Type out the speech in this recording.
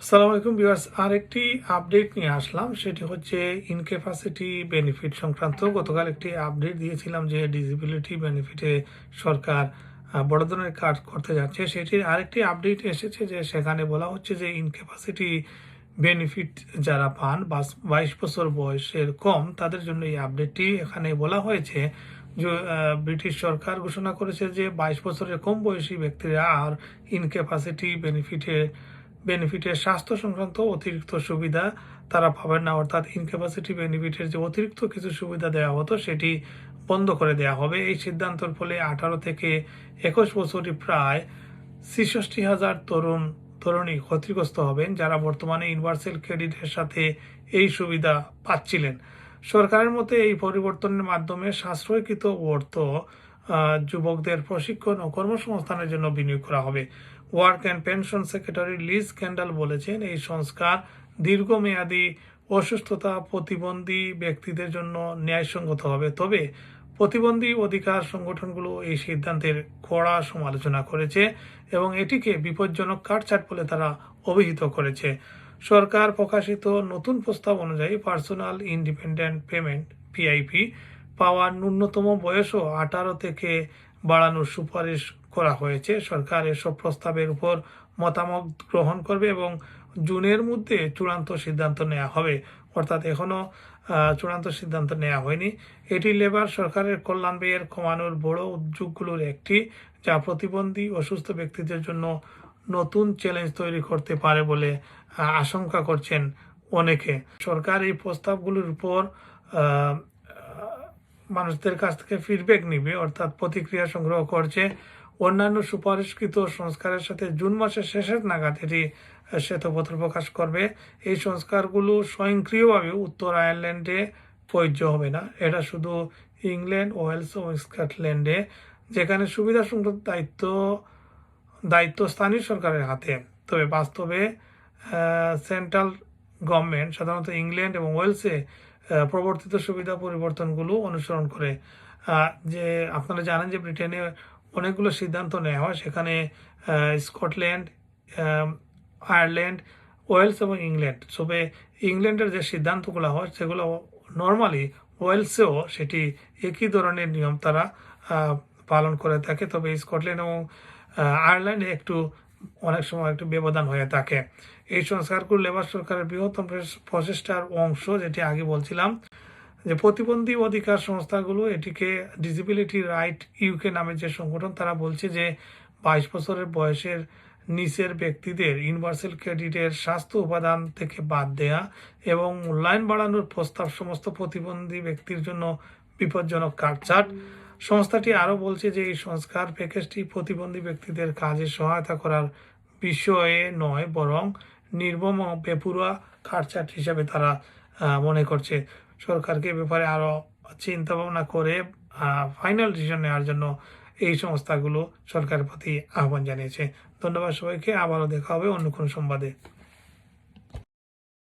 আসসালামু আলাইকুম ভিউয়ার্স, আরেকটি আপডেট নিয়ে আসলাম। সেটি হচ্ছে ইনক্যাপাসিটি বেনিফিট সংক্রান্ত। গতকাল একটি আপডেট দিয়েছিলাম যে ডিসেবিলিটি বেনিফিটে সরকার বড় ধরনের কাজ করতে যাচ্ছে। সেটির আরেকটি আপডেট এসেছে যে সেখানে বলা হচ্ছে যে ইনক্যাপাসিটি বেনিফিট যারা পান 22 বছর বয়সের কম তাদের জন্য এই আপডেটটি এখানে বলা হয়েছে যে ব্রিটিশ সরকার ঘোষণা করেছে যে 22 বছরের কম বয়সী ব্যক্তিরা আর ইনক্যাপাসিটি বেনিফিটের স্বাস্থ্য সংক্রান্ত অতিরিক্ত সুবিধা তারা পাবেন না। অর্থাৎ ইনক্যাপাসিটি বেনিফিটের যে অতিরিক্ত কিছু সুবিধা দেওয়া হতো সেটি বন্ধ করে দেওয়া হবে। এই সিদ্ধান্তের ফলে 18 থেকে 21 বছরই প্রায় 66,000 তরুণী ক্ষতিগ্রস্ত হবেন, যারা বর্তমানে ইউনিভার্সাল ক্রেডিটের সাথে এই সুবিধা পাচ্ছিলেন। সরকারের মতে এই পরিবর্তনের মাধ্যমে সাশ্রয়কৃত অর্থ যুবকদের প্রশিক্ষণ ও কর্মসংস্থানের জন্য বিনিয়োগ করা হবে। Work and pension secretary Liz Kendall বলেছেন, এই সংস্কার দীর্ঘমেয়াদী অসুস্থতা প্রতিবন্ধী ব্যক্তিদের জন্য ন্যায়সঙ্গত হবে। তবে প্রতিবন্ধী অধিকার সংগঠনগুলো এই সিদ্ধান্তের কড়া সমালোচনা করেছে এবং এটিকে বিপজ্জনক কাটছাঁট বলে তারা অভিহিত করেছে। সরকার প্রকাশিত নতুন প্রস্তাব অনুযায়ী পার্সোনাল ইন্ডিপেন্ডেন্ট পেমেন্ট পিআইপি পাওয়ার ন্যূনতম বয়সও 18 থেকে বাড়ানোর সুপারিশ করা হয়েছে। সরকার এসব প্রস্তাবের উপর মতামত গ্রহণ করবে এবং জুনের মধ্যে চূড়ান্ত সিদ্ধান্ত নেওয়া হবে। অর্থাৎ এখনো চূড়ান্ত সিদ্ধান্ত নেওয়া হয়নি। এটি লেবার সরকারের কল্যাণ ব্যয়ের কমানোর বড় উদ্যোগগুলোর একটি, যা প্রতিবন্ধী অসুস্থ ব্যক্তিদের জন্য নতুন চ্যালেঞ্জ তৈরি করতে পারে বলে আশঙ্কা করছেন অনেকে। সরকার এই প্রস্তাবগুলোর উপর মানুষদের কাছ থেকে ফিডব্যাক নিবে, অর্থাৎ প্রতিক্রিয়া সংগ্রহ করছে। অন্যান্য সুপারিশকৃত সংস্কারের সাথে জুন মাসের শেষের নাগাদ এটি শ্বেতপত্র প্রকাশ করবে। এই সংস্কারগুলো স্বয়ংক্রিয়ভাবে উত্তর আয়ারল্যান্ডে প্রযোজ্য হবে না। এটা শুধু ইংল্যান্ড, ওয়েলস ও স্কটল্যান্ডে, যেখানে সুবিধা সংক্রান্ত দায়িত্ব স্থানীয় সরকারের হাতে। তবে বাস্তবে সেন্ট্রাল গভর্নমেন্ট সাধারণত ইংল্যান্ড এবং ওয়েলসে প্রবর্তিত সুবিধা পরিবর্তনগুলো অনুসরণ করে। যে আপনারা জানেন যে ব্রিটেনে অনেকগুলো সিদ্ধান্ত নেওয়া হয়, সেখানে স্কটল্যান্ড, আয়ারল্যান্ড, ওয়েলস এবং ইংল্যান্ড। তবে ইংল্যান্ডের যে সিদ্ধান্তগুলো হয় সেগুলো নর্মালি ওয়েলসেও সেটি একই ধরনের নিয়ম তারা পালন করে থাকে। তবে স্কটল্যান্ড এবং আয়ারল্যান্ডে অনেক সময় একটু ব্যবধান হয়ে থাকে। এই সংস্কারগুলো লেবার সরকারের বৃহত্তম প্রচেষ্টার অংশ, যেটি আগে বলছিলাম যে প্রতিবন্ধী অধিকার সংস্থাগুলো এটিকে ডিসেবিলিটি রাইট ইউকে নামে যে সংগঠন, তারা বলছে যে 22 বছরের বয়সের নিচের ব্যক্তিদের ইউনিভার্সাল ক্রেডিটের স্বাস্থ্য উপাদান থেকে বাদ দেয়া এবং মূল্যায়ন বাড়ানোর প্রস্তাব সমস্ত প্রতিবন্ধী ব্যক্তির জন্য বিপজ্জনক কাটছাঁট। সংস্থাটি আরও বলছে যে এই সংস্কার প্যাকেজটি প্রতিবন্ধী ব্যক্তিদের কাজে সহায়তা করার বিষয়ে নয়, বরং নির্মম ও বেপরোয়া কাটছাঁট হিসাবে তারা মনে করছে। সরকারকে ব্যাপারে আরও চিন্তা ভাবনা করে ফাইনাল ডিসিশন নেওয়ার জন্য এই সংস্থাগুলো সরকারের প্রতি আহ্বান জানিয়েছে। ধন্যবাদ সবাইকে। আবারও দেখা হবে অন্য কোনো সংবাদে।